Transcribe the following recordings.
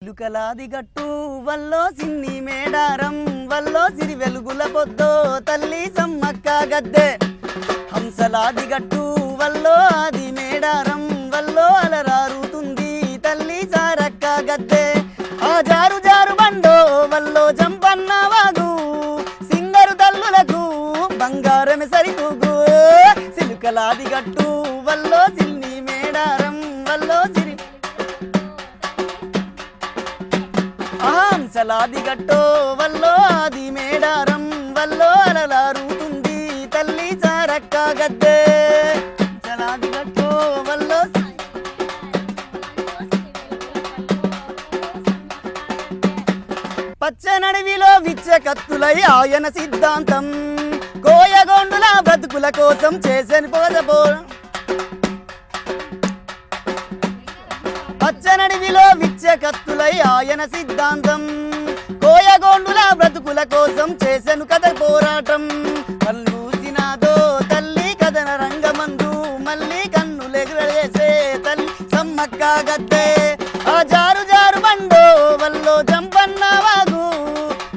ఇలుకలాది గట్టు వల్లో సిన్ని మేడారం వల్లో సిరి వెలుగుల పొద్దో తల్లి సమ్మక్క గద్దె హంసలాది గట్టు వల్లో ఆది మేడారం వల్లో అలరారుతుంది తల్లి సారక్క గద్దె ఆ జారు జారు బండో వల్లో జంపన్న వాగు సింగరు తల్లులకు బంగారమే సరితూగు సిలుకలాది గట్టు వల్లో సిన్ని మేడారం వల్లో సిరి హంసలాది గట్టో వల్లో ఆది మేడారం వల్లో అలలారుతుంది తల్లి సారక్క గద్దె హంసలాది గట్టో వల్లో పచ్చనడవిలో విచ్చ కత్తులై ఆయన సిద్ధాంతం కోయగొండుల బ్రతుకుల కోసం చేసని పోదపో పచ్చనడివిలో విచ్చ కత్తులై ఆయన సిద్ధాంతం కోయగొండుల బ్రతుకుల కోసం చేసెను కథ పోరాటం కల్లూసినాదో తల్లి కథన రంగమందు మళ్ళీ కన్నులెగురవేసే తల్లి సమ్మక్క గద్దె ఆ జారు జారు బండో వల్లో జంపన్న వాగు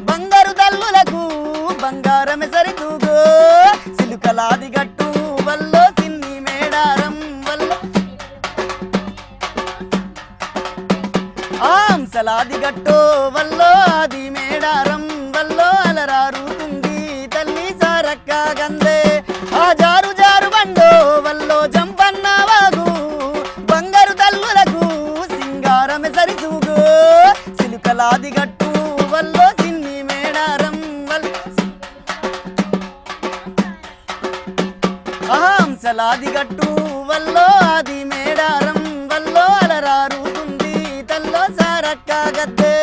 బంగారు తల్లులకు బంగారమే సరితూగో సిలుకలాది గట్టు వల్లో సిన్ని మేడారం వల్లో హంసలాది గట్టో వల్లో ఆది మేడారం వల్లో అలరారుతుంది తల్లి సారక్క గందే ఆ జారు జారు బండో వల్లో జంపన్న వాగు బంగారు తల్లులకు సింగారమే సరితూగో సిలుకలాది గట్టు వల్లో సిన్ని మేడారం హంసలాది గట్టు వల్లో ఆది మేడారం వల్లో అలరారుతుంది తల్లో సారక్క గద్దె